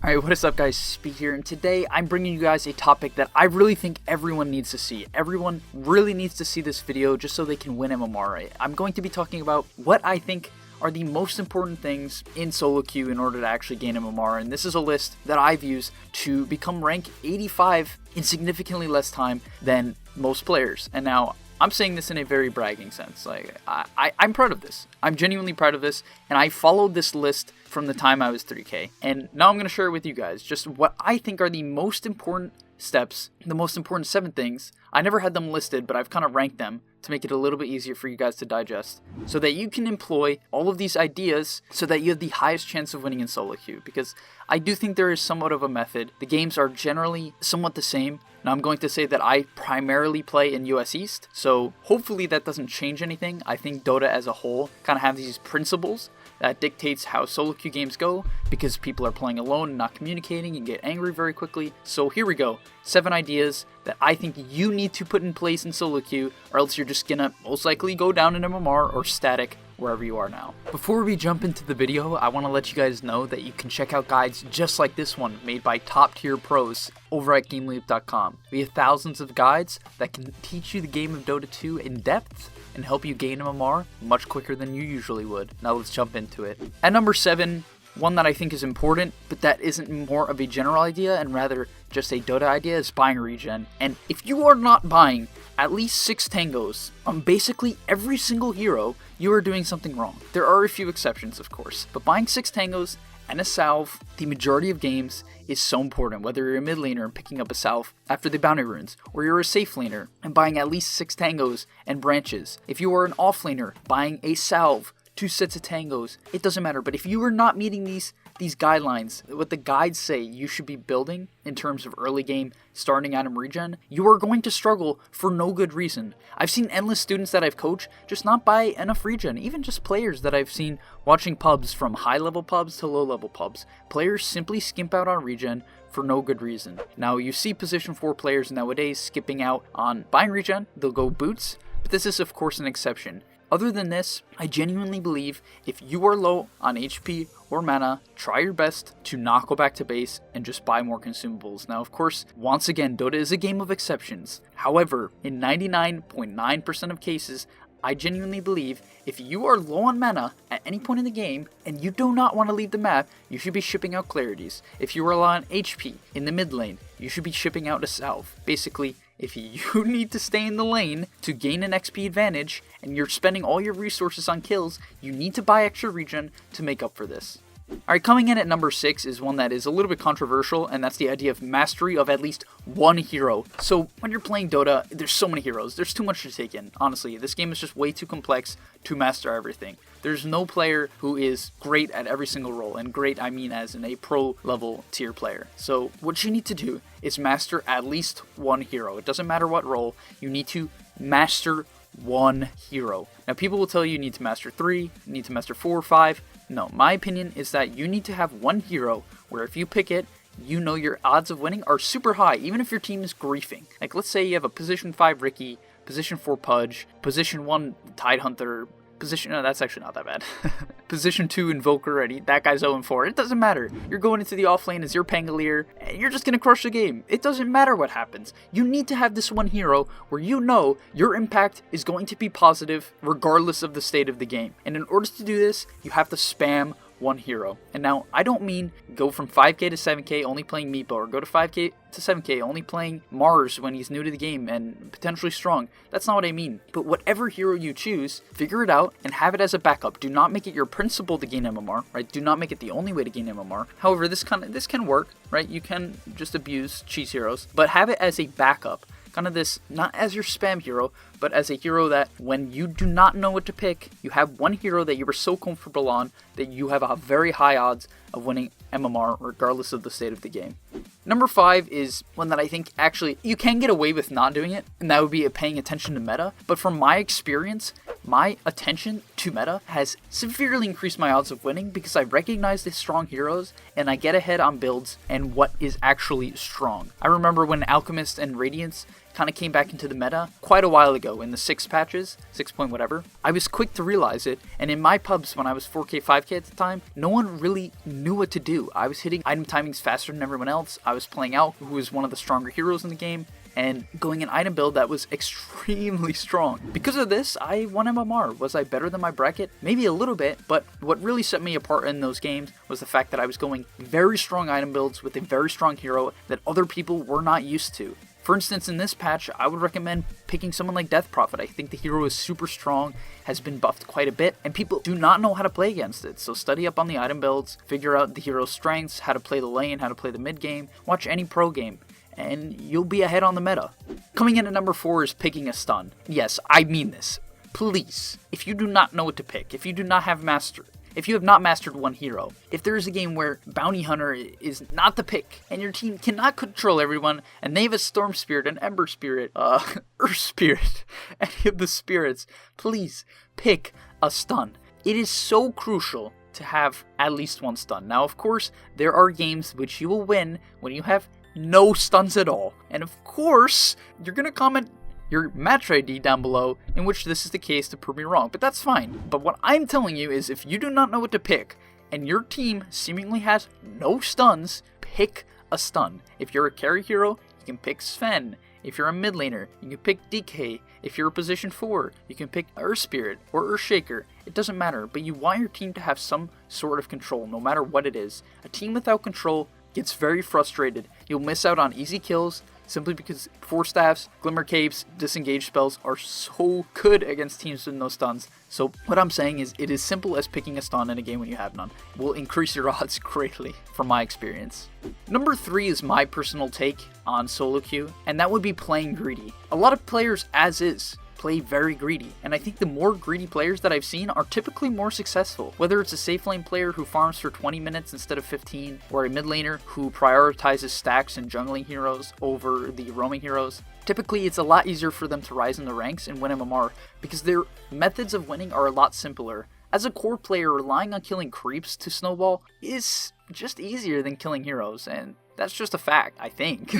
Alright, what is up guys, Speed here, and today I'm bringing you guys a topic that I really think everyone needs to see. Everyone really needs to see this video just so they can win MMR. I'm going to be talking about what I think are the most important things in solo queue in order to actually gain MMR, and this is a list that I've used to become rank 85 in significantly less time than most players. And now, I'm saying this in a very bragging sense. Like, I'm proud of this. I'm genuinely proud of this, and I followed this list from the time I was 3K. And now I'm going to share it with you guys just what I think are the most important steps, the most important 7 things. I never had them listed, but I've kind of ranked them to make it a little bit easier for you guys to digest, so that you can employ all of these ideas so that you have the highest chance of winning in solo queue. Because I do think there is somewhat of a method. The games are generally somewhat the same. Now I'm going to say that I primarily play in US East, so hopefully that doesn't change anything. I think Dota as a whole kind of have these principles that dictates how solo queue games go, because people are playing alone and not communicating and get angry very quickly. So here we go, 7 ideas that I think you need to put in place in solo queue, or else you're just gonna most likely go down in MMR or static wherever you are now. Before we jump into the video, I want to let you guys know that you can check out guides just like this one made by top tier pros over at GameLeap.com. We have thousands of guides that can teach you the game of Dota 2 in depth and help you gain MMR much quicker than you usually would. Now let's jump into it. At number 7, one that I think is important, but that isn't more of a general idea and rather just a Dota idea, is buying regen. And if you are not buying at least 6 tangos on basically every single hero, you are doing something wrong. There are a few exceptions, of course, but buying 6 tangos and a salve the majority of games is so important. Whether you're a mid laner and picking up a salve after the bounty runes, or you're a safe laner and buying at least 6 tangos and branches. If you are an off laner, buying a salve, 2 sets of tangos, it doesn't matter. But if you are not meeting these guidelines, what the guides say you should be building in terms of early game starting item regen, you are going to struggle for no good reason. I've seen endless students that I've coached just not buy enough regen, even just players that I've seen watching pubs, from high level pubs to low level pubs. Players simply skimp out on regen for no good reason. Now you see position 4 players nowadays skipping out on buying regen, they'll go boots, but this is of course an exception. Other than this, I genuinely believe if you are low on HP or mana, try your best to not go back to base and just buy more consumables. Now, of course, once again, Dota is a game of exceptions. However, in 99.9% of cases, I genuinely believe if you are low on mana at any point in the game and you do not want to leave the map, you should be shipping out clarities. If you are low on HP in the mid lane, you should be shipping out a salve. Basically, if you need to stay in the lane to gain an XP advantage and you're spending all your resources on kills, you need to buy extra regen to make up for this. Alright, coming in at number 6 is one that is a little bit controversial, and that's the idea of mastery of at least one hero. So when you're playing Dota, there's so many heroes, there's too much to take in. Honestly, this game is just way too complex to master everything. There's no player who is great at every single role, and great I mean as in a pro level tier player. So what you need to do is master at least one hero. It doesn't matter what role, you need to master one hero. Now people will tell you need to master 3, you need to master 4 or 5. No, my opinion is that you need to have one hero where if you pick it, you know your odds of winning are super high, even if your team is griefing. Like let's say you have a position 5 Riki, position 4 Pudge, position 1 Tidehunter, position, no, that's actually not that bad. Position 2 Invoker, and that guy's 0-4. It doesn't matter. You're going into the off lane as your Pangolier, and you're just going to crush the game. It doesn't matter what happens. You need to have this one hero where you know your impact is going to be positive regardless of the state of the game. And in order to do this, you have to spam one hero. And now, I don't mean go from 5k to 7k only playing Meepo, or go to 5k to 7k only playing Mars when he's new to the game and potentially strong. That's not what I mean. But whatever hero you choose, figure it out and have it as a backup. Do not make it your principle to gain MMR, right? Do not make it the only way to gain MMR. However, this can work, right? You can just abuse cheese heroes, but have it as a backup. Kind of this, not as your spam hero, but as a hero that when you do not know what to pick, you have one hero that you are so comfortable on that you have a very high odds of winning MMR regardless of the state of the game. Number 5 is one that I think actually you can get away with not doing it, and that would be paying attention to meta. But from my experience, my attention to meta has severely increased my odds of winning because I recognize the strong heroes and I get ahead on builds and what is actually strong. I remember when Alchemist and Radiance kind of came back into the meta quite a while ago in the 6 patches, 6 point whatever. I was quick to realize it, and in my pubs when I was 4K, 5K at the time, no one really knew what to do. I was hitting item timings faster than everyone else. I was playing Alk, who was one of the stronger heroes in the game, and going an item build that was extremely strong. Because of this, I won MMR. Was I better than my bracket? Maybe a little bit, but what really set me apart in those games was the fact that I was going very strong item builds with a very strong hero that other people were not used to. For instance, in this patch, I would recommend picking someone like Death Prophet. I think the hero is super strong, has been buffed quite a bit, and people do not know how to play against it. So study up on the item builds, figure out the hero's strengths, how to play the lane, how to play the mid game, watch any pro game, and you'll be ahead on the meta. Coming in at number 4 is picking a stun. Yes, I mean this. Please, if you do not know what to pick, if you do not have mastered, if you have not mastered one hero, if there is a game where Bounty Hunter is not the pick, and your team cannot control everyone, and they have a Storm Spirit, an Ember Spirit, Earth Spirit, any of the spirits, please pick a stun. It is so crucial to have at least one stun. Now, of course, there are games which you will win when you have no stuns at all. And of course, you're going to comment your match ID down below in which this is the case to prove me wrong, but that's fine. But what I'm telling you is if you do not know what to pick and your team seemingly has no stuns, pick a stun. If you're a carry hero, you can pick Sven. If you're a mid laner, you can pick DK. If you're a position 4, you can pick Earth Spirit or Earth Shaker. It doesn't matter, but you want your team to have some sort of control no matter what it is. A team without control gets very frustrated. You'll miss out on easy kills, simply because Force Staffs, Glimmer Capes, Disengage spells are so good against teams with no stuns. So what I'm saying is it is simple as picking a stun in a game when you have none. It will increase your odds greatly from my experience. Number 3 is my personal take on solo queue, and that would be playing greedy. A lot of players as is play very greedy, and I think the more greedy players that I've seen are typically more successful. Whether it's a safe lane player who farms for 20 minutes instead of 15, or a mid laner who prioritizes stacks and jungling heroes over the roaming heroes, typically it's a lot easier for them to rise in the ranks and win MMR because their methods of winning are a lot simpler. As a core player, relying on killing creeps to snowball is just easier than killing heroes, and that's just a fact, I think.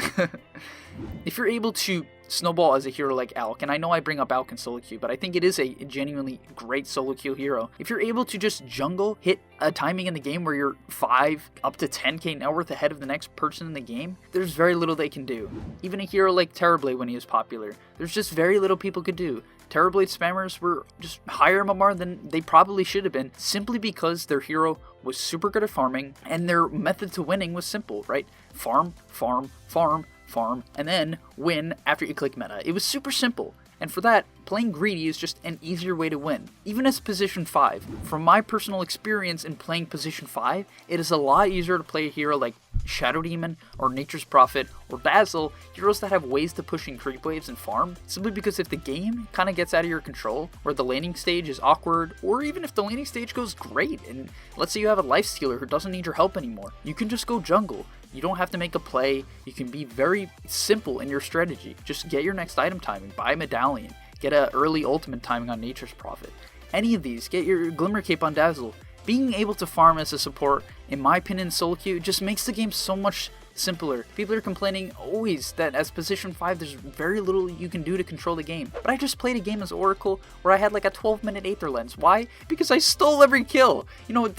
If you're able to snowball as a hero like Alk, and I know I bring up Alk in solo queue, but I think it is a genuinely great solo queue hero. If you're able to just jungle, hit a timing in the game where you're 5 up to 10k net worth ahead of the next person in the game, there's very little they can do. Even a hero like Terrorblade when he was popular, there's just very little people could do. Terrorblade spammers were just higher MMR than they probably should have been, simply because their hero was super good at farming, and their method to winning was simple, right? Farm, farm, farm, farm, and then win after you click meta. It was super simple, and for that, playing greedy is just an easier way to win. Even as position 5, from my personal experience in playing position 5, it is a lot easier to play a hero like Shadow Demon or Nature's Prophet or Dazzle, heroes that have ways to push in creep waves and farm, simply because if the game kind of gets out of your control, or the laning stage is awkward, or even if the laning stage goes great, and let's say you have a lifestealer who doesn't need your help anymore, you can just go jungle. You don't have to make a play, you can be very simple in your strategy. Just get your next item timing, buy a medallion, get an early ultimate timing on Nature's Prophet. Any of these, get your Glimmer Cape on Dazzle. Being able to farm as a support, in my opinion, solo queue, just makes the game so much simpler. People are complaining always that as position 5 there's very little you can do to control the game. But I just played a game as Oracle where I had like a 12-minute Aether Lens. Why? Because I stole every kill. You know,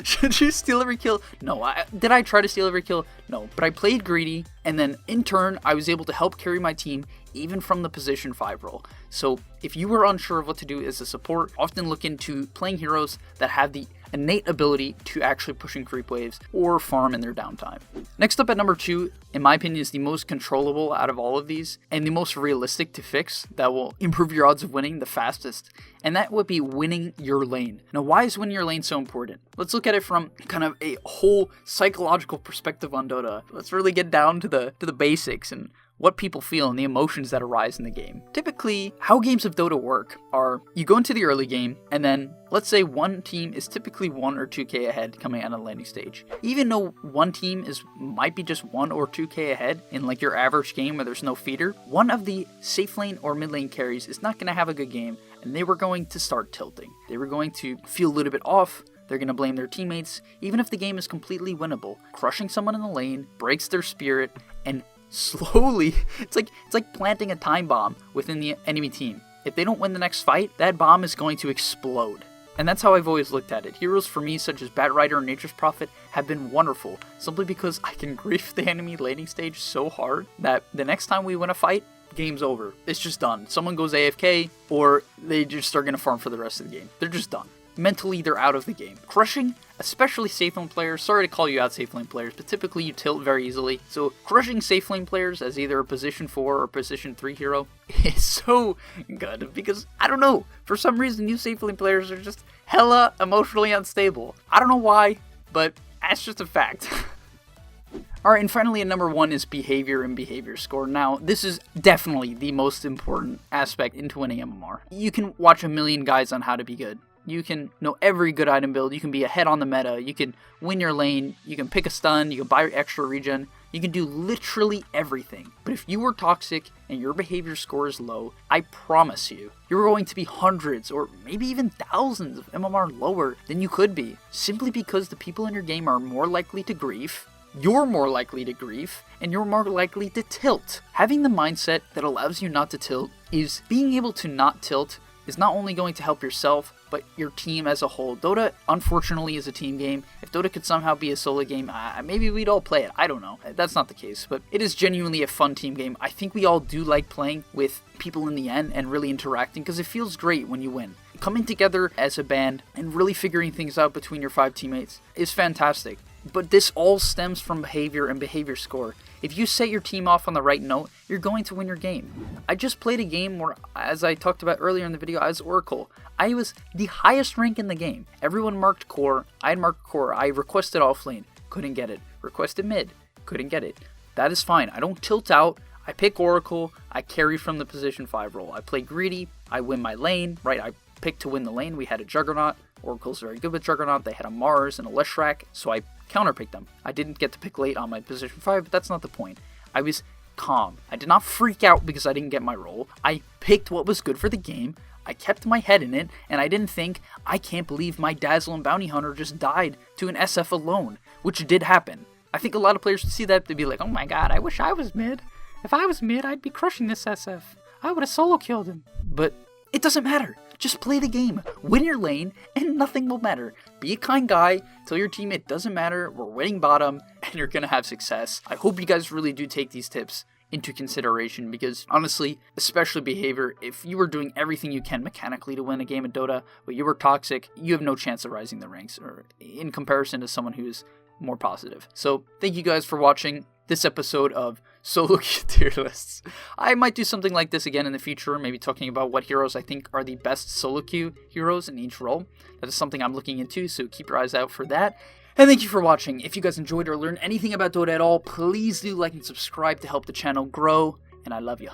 should you steal every kill? No. Did I try to steal every kill? No. But I played greedy, and then in turn I was able to help carry my team even from the position 5 role. So if you were unsure of what to do as a support, often look into playing heroes that have the innate ability to actually push in creep waves or farm in their downtime. Next up at number 2, in my opinion, is the most controllable out of all of these and the most realistic to fix that will improve your odds of winning the fastest, and that would be winning your lane. Now, why is winning your lane so important? Let's look at it from kind of a whole psychological perspective on Dota. Let's really get down to the basics and what people feel and the emotions that arise in the game. Typically, how games of Dota work are you go into the early game, and then let's say one team is typically 1 or 2k ahead coming out on the landing stage. Even though one team might be just 1 or 2k ahead in like your average game where there's no feeder, one of the safe lane or mid lane carries is not going to have a good game, and they were going to start tilting. They were going to feel a little bit off. They're going to blame their teammates, even if the game is completely winnable. Crushing someone in the lane breaks their spirit, and slowly, it's like planting a time bomb within the enemy team. If they don't win the next fight, that bomb is going to explode. And that's how I've always looked at it. Heroes for me, such as Batrider and Nature's Prophet, have been wonderful, simply because I can grief the enemy laning stage so hard that the next time we win a fight, game's over. It's just done. Someone goes AFK, or they just are going to farm for the rest of the game. They're just done. Mentally, they're out of the game. Crushing, especially safe lane players, sorry to call you out safe lane players, but typically you tilt very easily. So crushing safe lane players as either a position 4 or position 3 hero is so good, because, I don't know, for some reason you safe lane players are just hella emotionally unstable. I don't know why, but that's just a fact. Alright, and finally at number 1 is behavior and behavior score. Now, this is definitely the most important aspect into winning MMR. You can watch a million guides on how to be good. You can know every good item build, you can be ahead on the meta, you can win your lane, you can pick a stun, you can buy extra regen, you can do literally everything. But if you are toxic and your behavior score is low, I promise you, you're going to be hundreds or maybe even thousands of MMR lower than you could be, simply because the people in your game are more likely to grief, you're more likely to grief, and you're more likely to tilt. Having the mindset that allows you not to tilt is being able to not tilt is not only going to help yourself, but your team as a whole. Dota, unfortunately, is a team game. If Dota could somehow be a solo game, maybe we'd all play it. I don't know. That's not the case, but it is genuinely a fun team game. I think we all do like playing with people in the end and really interacting, because it feels great when you win. Coming together as a band and really figuring things out between your 5 teammates is fantastic. But this all stems from behavior and behavior score. If you set your team off on the right note, you're going to win your game. I just played a game where, as I talked about earlier in the video, I was Oracle. I was the highest rank in the game. Everyone marked core. I had marked core. I requested offlane. Couldn't get it. Requested mid. Couldn't get it. That is fine. I don't tilt out. I pick Oracle. I carry from the position 5 role. I play greedy. I win my lane. Right, I picked to win the lane. We had a Juggernaut. Oracle's very good with Juggernaut. They had a Mars and a Leshrac, so I counterpicked them. I didn't get to pick late on my position 5, but that's not the point. I was calm. I did not freak out because I didn't get my role. I picked what was good for the game. I kept my head in it, and I didn't think, I can't believe my Dazzle and Bounty Hunter just died to an SF alone, which did happen. I think a lot of players would see that, they'd be like, oh my god, I wish I was mid. If I was mid, I'd be crushing this SF. I would have solo killed him. But it doesn't matter. Just play the game, win your lane, and nothing will matter. Be a kind guy, tell your team it doesn't matter, we're winning bottom, and you're gonna have success. I hope you guys really do take these tips into consideration, because honestly, especially behavior, if you were doing everything you can mechanically to win a game of Dota, but you were toxic, you have no chance of rising the ranks, or in comparison to someone who's more positive. So, thank you guys for watching this episode of Solo Queue tier lists. I might do something like this again in the future, maybe talking about what heroes I think are the best solo queue heroes in each role. That is something I'm looking into, so keep your eyes out for that. And thank you for watching. If you guys enjoyed or learned anything about Dota at all, please do like and subscribe to help the channel grow, and I love you.